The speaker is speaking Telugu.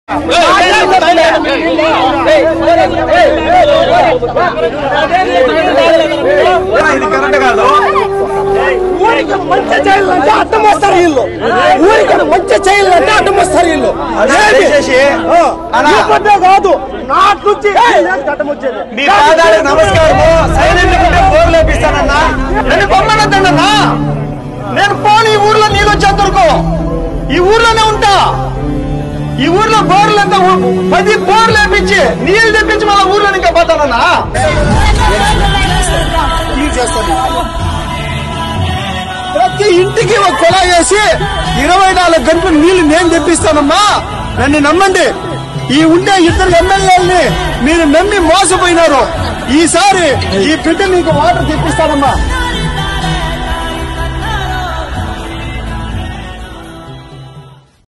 ఇది కరెక్ట్ కాదు. ఊరికి మంచి చేయాలంటే అడ్డం వస్తారు వీళ్ళు. ఊరికి మంచి చేయాలంటే అడ్డం వస్తారు వీళ్ళు. కాదు నాటి నుంచి అడ్డం వచ్చేది. మీ పాదాలకు నమస్కారము. సైలెంట్ ఉంటే బోర్లు లేపిస్తానన్నా. నన్ను బొమ్మనద్దన్నా. నేను పోను ఈ ఊర్లో నీళ్ళు వచ్చేందుకు. ఈ ఊర్లోనే ఉంటా. ఈ ఊర్లో బోర్లు ఎంత 10 బోర్లు లేపించి నీళ్లు తెప్పించి మళ్ళీ ఊర్లో ఇంకా పోతానన్నా. ప్రతి ఇంటికి ఒక కుళాయి వేసి 24 గంటలు నీళ్లు నేను తెప్పిస్తానమ్మా. నన్ను నమ్మండి. ఈ ఉండే 2 ఎమ్మెల్యేలని మీరు నమ్మి మోసపోయినారు. ఈసారి ఈ బిడ్డ మీకు వాటర్ తెప్పిస్తానమ్మా.